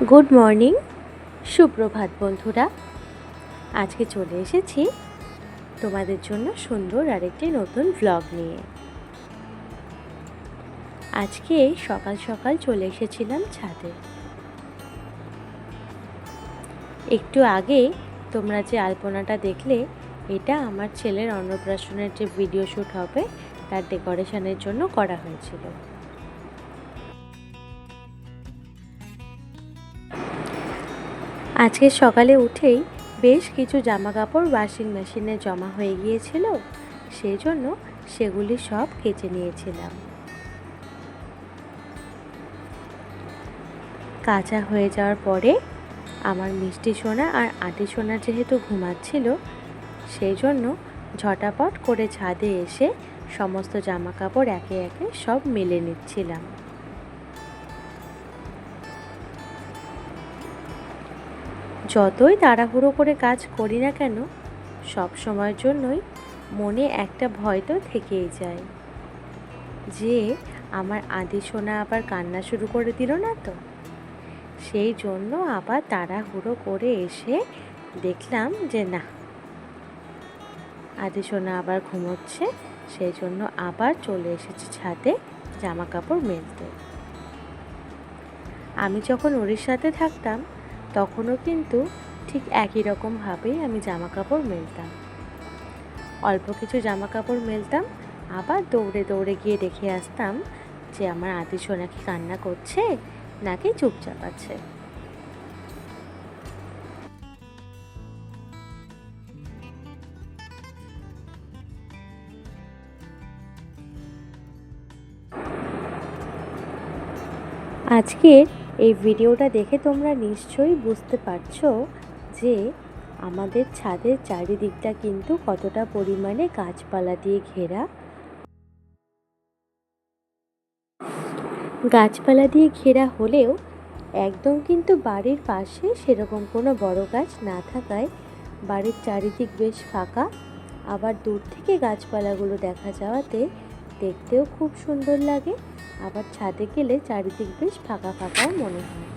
Good morning, সুপ্রভাত বন্ধুরা। আজকে চলে এসেছি তোমাদের জন্য সুন্দর আরেকটি নতুন ভ্লগ নিয়ে। আজকে সকাল সকাল চলে এসেছিলাম ছাদে। একটু আগে তোমরা যে আলপনাটা দেখলে, এটা আমার ছেলের অন্নপ্রাশনের যে ভিডিও শ্যুট হবে তার ডেকোরেশনের জন্য করা হয়েছিল। আজকে সকালে উঠেই বেশ কিছু জামা কাপড় ওয়াশিং মেশিনে জমা হয়ে গিয়েছিল, সেই জন্য সেগুলি সব কেচে নিয়েছিলাম। কাচা হয়ে যাওয়ার পরে আমার মিষ্টি সোনা আর আটি সোনা যেহেতু ঘুমাচ্ছিল, সেই জন্য ঝটাপট করে ছাদে এসে সমস্ত জামা কাপড় একে একে সব মেলে নিচ্ছিলাম। যতই তাড়াহুড়ো করে কাজ করি না কেন, সব সময়ের জন্যই মনে একটা ভয় তো থেকেই যায় যে আমার আদি সোনা আবার কান্না শুরু করে দিল না তো। সেই জন্য আবার তাড়াহুড়ো করে এসে দেখলাম যে না, আদি সোনা আবার ঘুমোচ্ছে, সেই জন্য আবার চলে এসেছি ছাদে জামা কাপড় মেলতে। আমি যখন ওর সাথে থাকতাম তখনও কিন্তু ঠিক একই রকমভাবেই আমি জামা কাপড় মেলতাম। অল্প কিছু জামা কাপড় মেলতাম, আবার দৌড়ে দৌড়ে গিয়ে দেখে আসতাম যে আমার আদি সোনা কি কান্না করছে নাকি চুপচাপ আছে। আজকের এই ভিডিওটা দেখে তোমরা নিশ্চয়ই বুঝতে পারছো যে আমাদের ছাদের চারিদিকটা কিন্তু কতটা পরিমাণে গাছপালা দিয়ে ঘেরা। গাছপালা দিয়ে ঘেরা হলেও একদম কিন্তু বাড়ির পাশে সেরকম কোনো বড় গাছ না থাকায় বাড়ির চারিদিক বেশ ফাঁকা। আবার দূর থেকে গাছপালাগুলো দেখা যাওয়াতে দেখতেও খুব সুন্দর লাগে, আবার ছাদে গেলে চারিদিক বেশ ফাঁকা ফাঁকাও মনে হয়।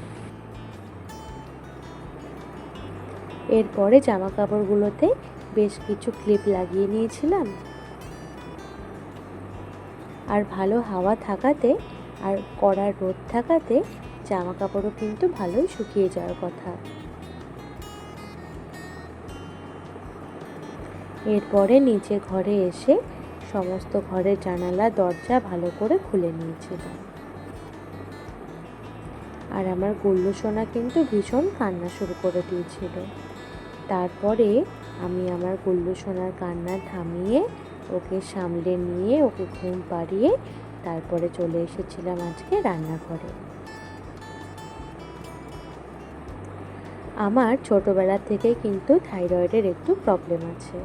এরপরে জামা কাপড়গুলোতে বেশ কিছু ক্লিপ লাগিয়ে নিয়েছিলাম, আর ভালো হাওয়া থাকাতে আর কড়া রোদ থাকাতে জামা কাপড়ও কিন্তু ভালোই শুকিয়ে যাওয়ার কথা। এরপরে নিচে ঘরে এসে সমস্ত ঘরের জানালা দরজা ভালো করে খুলে নিয়েছিলাম। আর আমার গুল্লু সোনা কিন্তু ভীষণ কান্না শুরু করে দিয়েছিল। তারপরে আমি আমার গুল্লু সোনার কান্না থামিয়ে ওকে সামলে নিয়ে ওকে ঘুম পাড়িয়ে তারপরে চলে এসেছিলাম আজকে রান্নাঘরে। আমার ছোটোবেলা থেকে কিন্তু থাইরয়েডের একটু প্রবলেম আছে।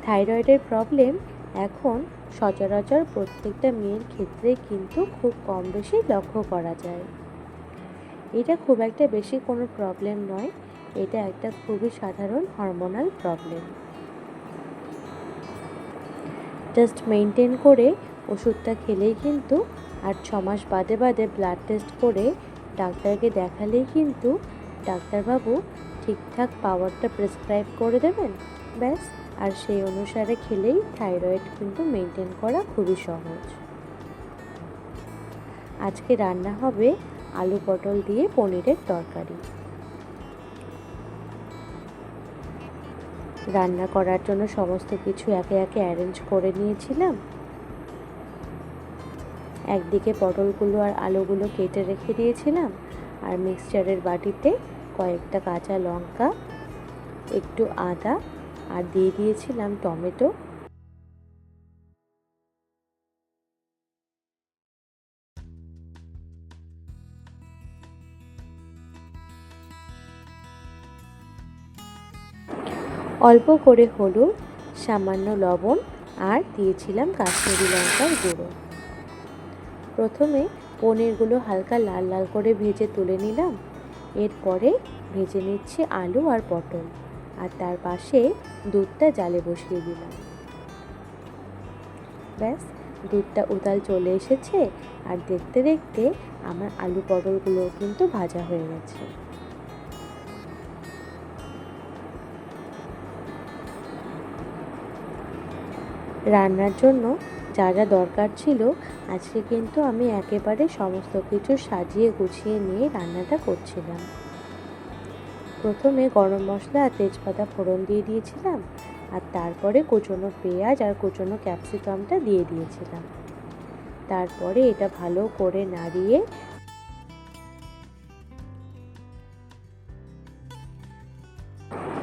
থাইরয়েডের প্রবলেম এখন সচরাচর প্রত্যেকটা মেয়ের ক্ষেত্রে কিন্তু খুব কম বেশি লক্ষ্য করা যায়। এটা খুব একটা বেশি কোনো প্রবলেম নয়, এটা একটা খুবই সাধারণ হরমোনাল প্রবলেম। জাস্ট মেনটেন করে ওষুধটা খেলেই কিন্তু, আর 6 মাস বাদে বাদে ব্লাড টেস্ট করে ডাক্তারকে দেখালেই কিন্তু ডাক্তারবাবু ঠিকঠাক পাওয়ারটা প্রেসক্রাইব করে দেবেন, ব্যাস। আর সেই অনুসারে খেলেই থাইরয়েড কিন্তু মেনটেন করা খুবই সহজ। আজকে রান্না হবে আলু পটল দিয়ে পনিরের তরকারি। রান্না করার জন্য সমস্ত কিছু একে একে অ্যারেঞ্জ করে নিয়েছিলাম। একদিকে পটলগুলো আর আলুগুলো কেটে রেখে দিয়েছিলাম, আর মিক্সচারের বাটিতে কয়েকটা কাঁচা লঙ্কা, একটু আদা, আর দিয়ে দিয়েছিলাম টমেটো। অল্প করে হলুদ, সামান্য লবণ, আর দিয়েছিলাম কাশ্মীরি লঙ্কার গুঁড়ো। প্রথমে পনিরগুলো হালকা লাল লাল করে ভেজে তুলে নিলাম। এরপরে ভেজে নিচ্ছি আলু আর পটল, আর তার পাশে দুধটা জালে বসিয়ে দিলাম। ব্যাস, দুধটা উতাল চলে এসেছে, আর দেখতে দেখতে আমার আলু পটলগুলোও কিন্তু ভাজা হয়ে গেছে। রান্নার জন্য যা যা দরকার ছিল আজকে কিন্তু আমি একেবারে সমস্ত কিছু সাজিয়ে গুছিয়ে নিয়ে রান্নাটা করছিলাম। প্রথমে গরম মশলা আর তেজপাতা ফোড়ন দিয়ে দিয়েছিলাম, আর তারপরে কুচনো পেঁয়াজ আর কুচনো ক্যাপসিকামটা দিয়ে দিয়েছিলাম। তারপরে এটা ভালো করে নাড়িয়ে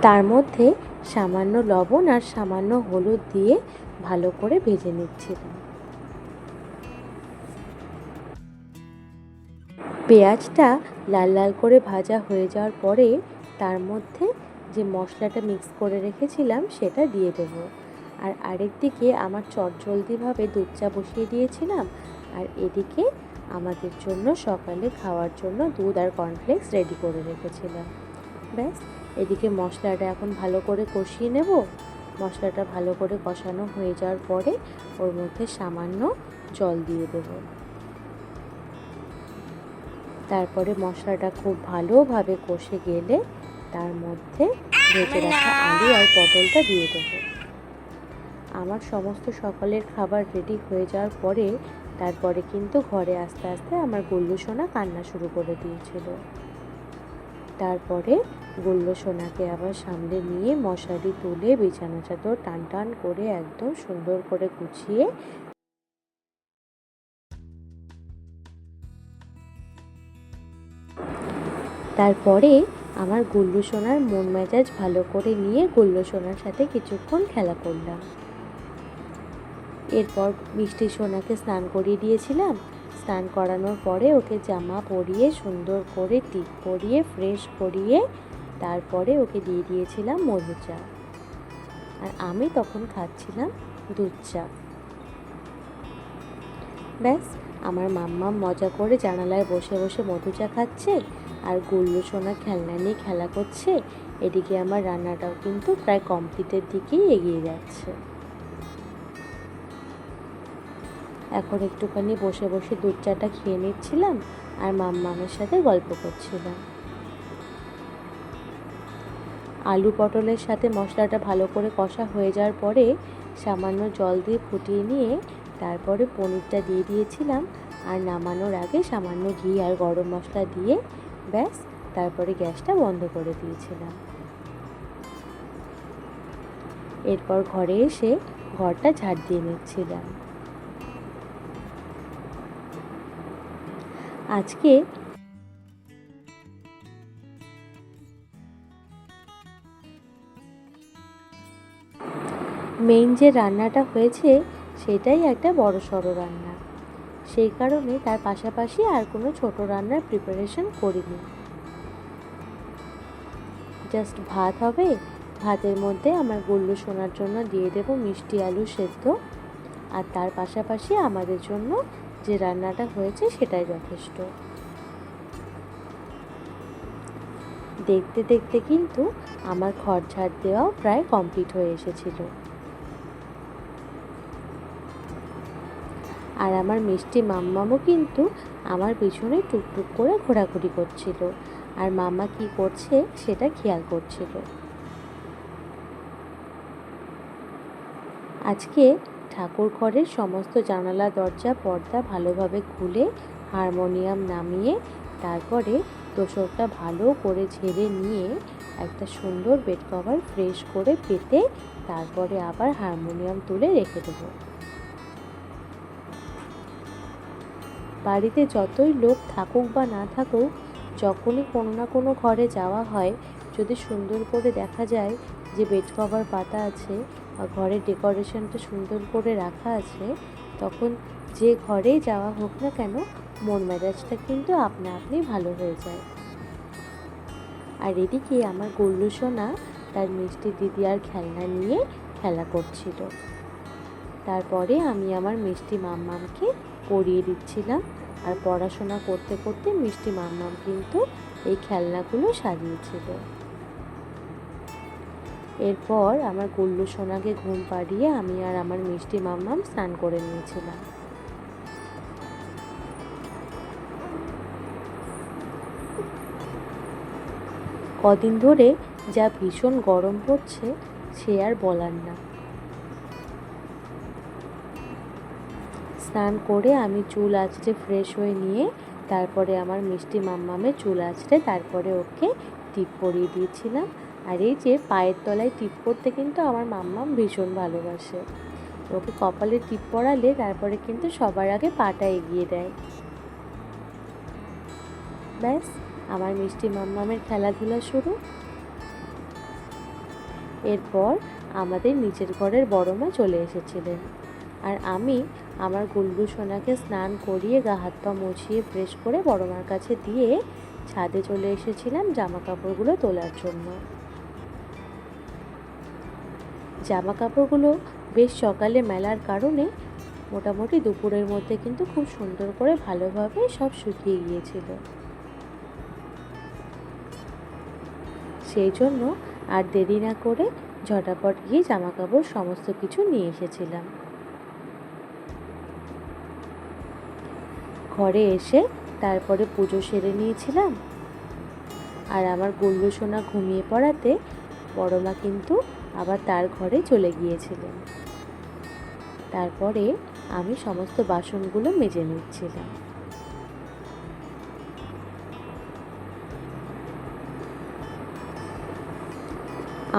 তার মধ্যে সামান্য লবণ আর সামান্য হলুদ দিয়ে ভালো করে ভেজে নিচ্ছিলাম। পেঁয়াজটা লাল লাল করে ভাজা হয়ে যাওয়ার পরে তার মধ্যে যে মশলাটা মিক্স করে রেখেছিলাম সেটা দিয়ে দেবো। আর আরেকদিকে আমার চটজলদিভাবে দুধ চা বসিয়ে দিয়েছিলাম, আর এদিকে আমাদের জন্য সকালে খাওয়ার জন্য দুধ আর কর্নফ্লেক্স রেডি করে রেখেছিলাম। ব্যাস, এদিকে মশলাটা এখন ভালো করে কষিয়ে নেব। মশলাটা ভালো করে কষানো হয়ে যাওয়ার পরে ওর মধ্যে সামান্য জল দিয়ে দেবো। তারপরে মশলাটা খুব ভালোভাবে কষে গেলে তার মধ্যে ভেজে রাখা আলু আর পটলটা দিয়ে দেবো। আমার সমস্ত সকালের খাবার রেডি হয়ে যাওয়ার পরে তারপরে কিন্তু ঘরে আস্তে আস্তে আমার গুল্লু সোনা কান্না শুরু করে দিয়েছিল। তারপরে গুল্লু সোনাকে আবার সামনে নিয়ে মশারি তুলে বিছানা চাদর টান টান করে একদম সুন্দর করে গুছিয়ে তারপরে আমার গুল্লু সোনার মন মেজাজ ভালো করে নিয়ে গুল্লু সোনার সাথে কিছুক্ষণ খেলা করলাম। এরপর মিষ্টি সোনাকে স্নান করিয়ে দিয়েছিলাম। স্নান করানোর পরে ওকে জামা পরিয়ে সুন্দর করে টিপ পরিয়ে ফ্রেশ করিয়ে তারপরে ওকে দিয়ে দিয়েছিলাম মধু চা, আর আমি তখন খাচ্ছিলাম দুধ চা। ব্যাস, আমার মাম্মা মজা করে জানালায় বসে বসে মধু চা খাচ্ছে, আর গুল্লু সোনা খেলনা নিয়ে খেলা করছে। এদিকে আমার রান্নাটাও কিন্তু প্রায় কমপ্লিটের দিকেই এগিয়ে যাচ্ছে। এখন একটুখানি বসে বসে দুধ চাটা খেয়ে নিচ্ছিলাম আর মাম্মামের সাথে গল্প করছিলাম। আলু পটলের সাথে মশলাটা ভালো করে কষা হয়ে যাওয়ার পরে সামান্য জল দিয়ে ফুটিয়ে নিয়ে তারপরে পনিরটা দিয়ে দিয়েছিলাম, আর নামানোর আগে সামান্য ঘি আর গরম মশলা দিয়ে ব্যাস তারপরে গ্যাসটা বন্ধ করে দিয়েছিলাম। এরপর ঘরে এসে ঘরটা ঝাড় দিয়ে নিচ্ছিলাম। আজকে মেইন যে রান্নাটা হয়েছে সেটাই একটা বড়সড় রান্না, সেই কারণে তার পাশাপাশি আর কোনো ছোট রান্নার প্রিপারেশন করিনি। জাস্ট ভাত হবে, ভাতের মধ্যে আমার গুল্লু সোনার জন্য দিয়ে দেব মিষ্টি আলু সেদ্ধ, আর তার পাশাপাশি আমাদের জন্য যে রান্নাটা হয়েছে সেটাই যথেষ্ট। দেখতে দেখতে কিন্তু আমার ঘর ঝাড় দেওয়াও প্রায় কমপ্লিট হয়ে এসেছিল। আর আমার মিষ্টি মাম্মামও কিন্তু আমার পিছনে টুকটুক করে ঘোরাঘুরি করছিল, আর মাম্মা কি করছে সেটা খেয়াল করছিল। আজকে ঠাকুর ঘরের সমস্ত জানালা দরজা পর্দা ভালোভাবে খুলে হারমোনিয়াম নামিয়ে তারপরে তোষকটা ভালো করে ঝেড়ে নিয়ে একটা সুন্দর বেড কভার ফ্রেশ করে পেতে তারপরে আবার হারমোনিয়াম তুলে রেখে দেবো। বাড়িতে যতই লোক থাকুক বা না থাকুক, যখনই কোনো না কোনো ঘরে যাওয়া হয়, যদি সুন্দর করে দেখা যায় যে বেড কভার পাতা আছে বা ঘরের ডেকোরেশনটা সুন্দর করে রাখা আছে, তখন যে ঘরেই যাওয়া হোক না কেন মন মেজাজটা কিন্তু আপনা আপনি ভালো হয়ে যায়। আর এদিকে আমার গুল্লু সোনা তার মিষ্টি দিদি আর খেলনা নিয়ে খেলা করছিল। তারপরে আমি আমার মিষ্টি মাম্মামকে পরিয়ে দিচ্ছিলাম, আর পড়াশোনা করতে করতে মিষ্টি মাম্মাম কিন্তু এই খেলনাগুলো সাজিয়েছিল। এরপর আমার গুল্লু সোনাকে ঘুম পাড়িয়ে আমি আর আমার মিষ্টি মাম্মাম স্নান করে নিয়েছিলাম। কদিন ধরে যা ভীষণ গরম পড়ছে সে আর বলার না। স্নান করে আমি চুল আঁচড়ে ফ্রেশ হয়ে নিয়ে তারপরে আমার মিষ্টি মাম্মামের চুল আঁচড়ে তারপরে ওকে টিপ পরিয়ে দিয়েছিলাম। আর এই যে পায়ের তলায় টিপ পরতে কিন্তু আমার মাম্মাম ভীষণ ভালোবাসে। ওকে কপালে টিপ পরালে তারপরে কিন্তু সবার আগে পাটা এগিয়ে দেয়। ব্যাস, আমার মিষ্টি মাম্মামের খেলাধুলা শুরু। এরপর আমাদের নিচের ঘরের বড় মা চলে এসেছিলেন, আর আমি আমার গুল্লু সোনাকে স্নান করিয়ে গা হাত পা মুছিয়ে ফ্রেশ করে বড় মার কাছে দিয়ে ছাদে চলে এসেছিলাম জামা কাপড়গুলো তোলার জন্য। জামা কাপড়গুলো বেশ সকালে মেলার কারণে মোটামুটি দুপুরের মধ্যে কিন্তু খুব সুন্দর করে ভালোভাবে সব শুকিয়ে গিয়েছিল। সেই জন্য আর দেরি না করে ঝটাপট গিয়ে জামা কাপড় সমস্ত কিছু নিয়ে এসেছিলাম। ঘরে এসে তারপরে পুজো সেরে নিয়েছিলাম। আর আমার গুল্লু সোনা ঘুমিয়ে পড়াতে বড় মা কিন্তু আবার তার ঘরে চলে গিয়েছিলেন। তারপরে আমি সমস্ত বাসনগুলো মেজে নিচ্ছিলাম।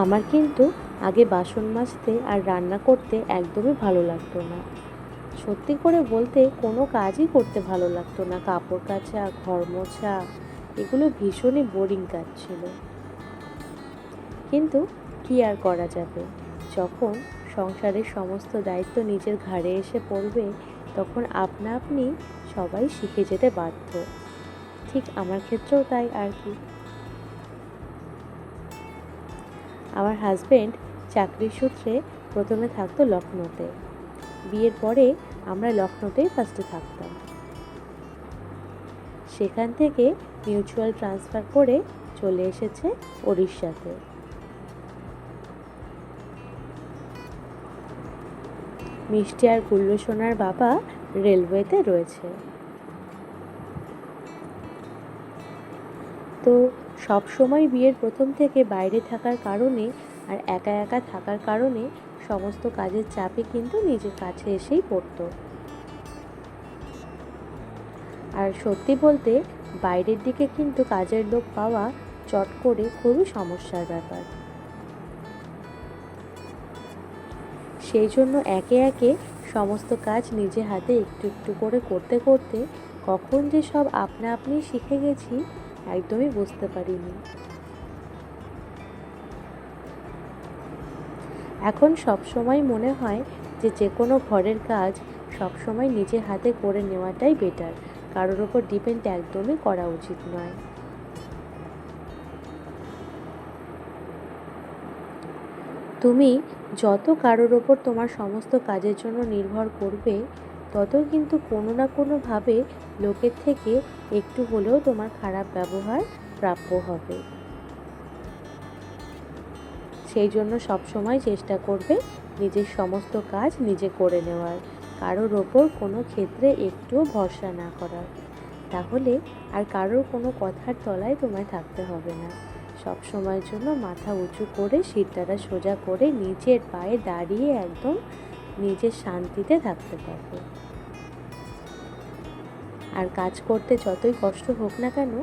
আমার কিন্তু আগে বাসন মাজতে আর রান্না করতে একদমই ভালো লাগতো না। সত্যি করে বলতে কোনো কাজই করতে ভালো লাগতো না। কাপড় কাচা, ঘর মোছা, এগুলো ভীষণই বোরিং কাজ ছিল। কিন্তু কি আর করা যাবে, যখন সংসারের সমস্ত দায়িত্ব নিজের ঘাড়ে এসে পড়বে তখন আপনা আপনি সবাই শিখে যেতে বাধ্য। ঠিক আমার ক্ষেত্রেও তাই আর কি। আমার হাজবেন্ড চাকরির সূত্রে প্রথমে থাকতো লখনৌতে। বিয়ের পরে আমরা লখনৌতেই ফার্স্টে থাকতাম। সেখান থেকে মিউচুয়াল ট্রান্সফার করে চলে এসেছে উড়িষ্যাতে। মিষ্টি আর গুল্লু সোনার বাবা রেলওয়েতে রয়েছে। তো সব সময় বিয়ের প্রথম থেকে বাইরে থাকার কারণে আর একা একা থাকার কারণে সমস্ত কাজের চাপই কিন্তু নিজের কাছে এসেই পড়তো। আর সত্যি বলতে বাইরের দিকে কিন্তু কাজের লোক পাওয়া চট করে খুবই সমস্যার ব্যাপার। সেই জন্য একে একে সমস্ত কাজ নিজে হাতে একটু একটু করে করতে করতে কখন যে সব আপনা আপনি শিখে গেছি একদমই বুঝতে পারিনি। এখন সব সময় মনে হয় যে কোনো ঘরের কাজ সব সময় নিজে হাতে করে নেওয়াটাই বেটার, কারোর ওপর ডিপেন্ড একদমই করা উচিত নয়। তুমি যত কারোর ওপর তোমার সমস্ত কাজের জন্য নির্ভর করবে তত কিন্তু কোনো না কোনোভাবে লোকের থেকে একটু হলেও তোমার খারাপ ব্যবহার প্রাপ্য হবে। সেই জন্য সবসময় চেষ্টা করবে নিজের সমস্ত কাজ নিজে করে নেওয়ার, কারোর ওপর কোনো ক্ষেত্রে একটুও ভরসা না করার। তাহলে আর কারোর কোনো কথার তলায় তোমায় থাকতে হবে না। সব সময়ের জন্য মাথা উঁচু করে শিরদাঁড়া সোজা করে নিজের পায়ে দাঁড়িয়ে একদম নিজের শান্তিতে থাকতে পারবে। আর কাজ করতে যতই কষ্ট হোক না কেন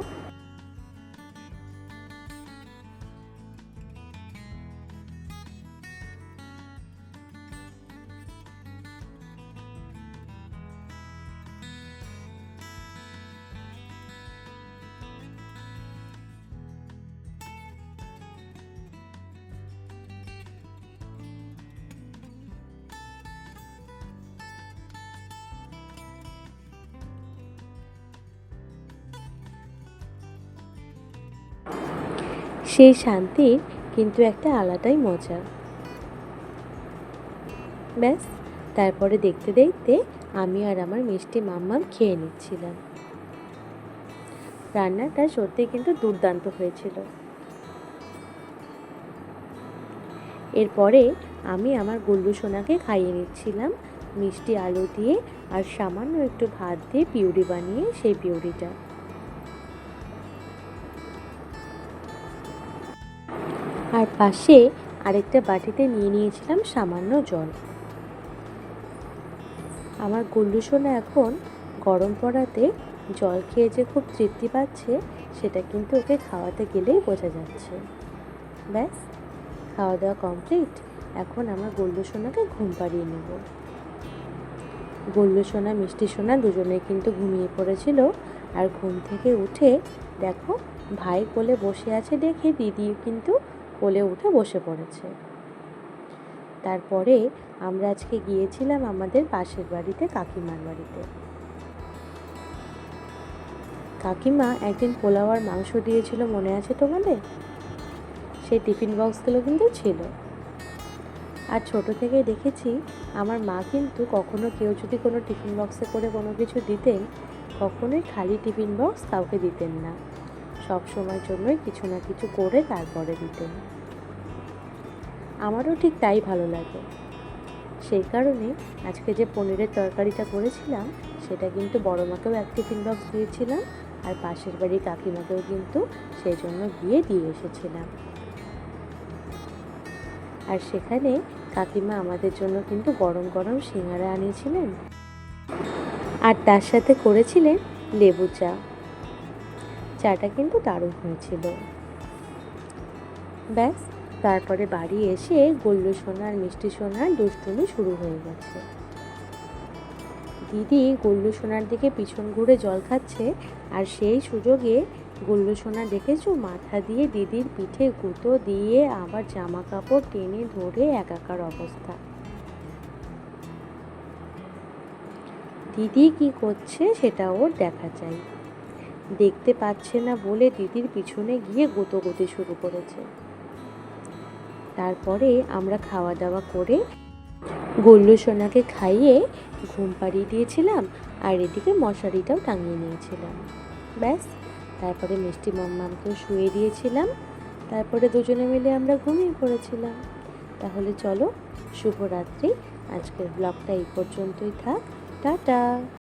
সেই শান্তির কিন্তু একটা আলাদাই মজা। ব্যাস, তারপরে দেখতে দেখতে আমি আর আমার মিষ্টি মাম্মাম খেয়ে নিচ্ছিলাম। রান্নাটা সত্যি কিন্তু দুর্দান্ত হয়েছিল। এরপরে আমি আমার গুল্লু সোনাকে খাইয়ে নিচ্ছিলাম মিষ্টি আলু দিয়ে আর সামান্য একটু ভাত দিয়ে পিউরি বানিয়ে সেই পিউরিটা। আর পাশে আরেকটা বাটিতে নিয়ে নিয়েছিলাম সামান্য জল। আমার গুল্লু সোনা এখন গরম পড়াতে জল খেয়ে যে খুব তৃপ্তি পাচ্ছে সেটা কিন্তু ওকে খাওয়াতে গেলেই বোঝা যাচ্ছে। ব্যাস, খাওয়া দাওয়া কমপ্লিট। এখন আমার গুল্লু সোনাকে ঘুম পাড়িয়ে নেব। গুল্লু সোনা মিষ্টি সোনা দুজনে কিন্তু ঘুমিয়ে পড়েছিল। আর ঘুম থেকে উঠে দেখো ভাই কোলে বসে আছে দেখে দিদিও কিন্তু কোলে উঠে বসে পড়েছে। তারপরে আমরা আজকে গিয়েছিলাম আমাদের পাশের বাড়িতে কাকিমার বাড়িতে। কাকিমা একদিন পোলাও আর মাংস দিয়েছিল, মনে আছে তোমাদের? সেই টিফিন বক্সগুলো কিন্তু ছিল। আর ছোট থেকে দেখেছি আমার মা কিন্তু কখনো কেউ যদি কোনো টিফিন বক্সে করে কোনো কিছু দিতেন, কখনোই খালি টিফিন বক্স কাউকে দিতেন না, সব সময়ের জন্যই কিছু না কিছু করে তারপরে দিতেন। আমারও ঠিক তাই ভালো লাগে। সেই কারণে আজকে যে পনিরের তরকারিটা করেছিলাম সেটা কিন্তু বড় মাকেও এক টিফিন বক্স দিয়েছিলাম, আর পাশের বাড়ির কাকিমাকেও কিন্তু সেই জন্য গিয়ে দিয়ে এসেছিলাম। আর সেখানে কাকিমা আমাদের জন্য কিন্তু গরম গরম সিঙ্গারা আনিয়েছিলেন, আর তার সাথে করেছিলেন লেবু চা। চাটা কিন্তু দারুণ হয়েছিল। ব্যাস, তারপরে বাড়ি এসে গুল্লু সোনা আর মিষ্টি সোনার দুষ্টুমি শুরু হয়ে গেছে। দিদি গুল্লু সোনার দিকে পিছন ঘুরে জল খাচ্ছে, আর সেই সুযোগে গুল্লু সোনা দেখেছো মাথা দিয়ে দিদির পিঠে গুঁতো দিয়ে আবার জামা কাপড় টেনে ধরে একাকার অবস্থা। দিদি কি করছে সেটা ওর দেখা চাই। দেখতে পাচ্ছে না বলে দিদির পিছনে গিয়ে গুঁতোগুতি শুরু করেছে। তারপরে আমরা খাওয়া দাওয়া করে গুল্লু সোনাকে খাইয়ে ঘুম পাড়িয়ে দিয়েছিলাম, আর এদিকে মশারিটাও টাঙিয়ে নিয়েছিলাম। ব্যাস, তারপরে মিষ্টি মাম্মামকেও শুয়ে দিয়েছিলাম। তারপরে দুজনে মিলে আমরা ঘুমিয়ে পড়েছিলাম। তাহলে চলো, শুভরাত্রি। আজকের ব্লগটা এই পর্যন্তই থাক। টাটা।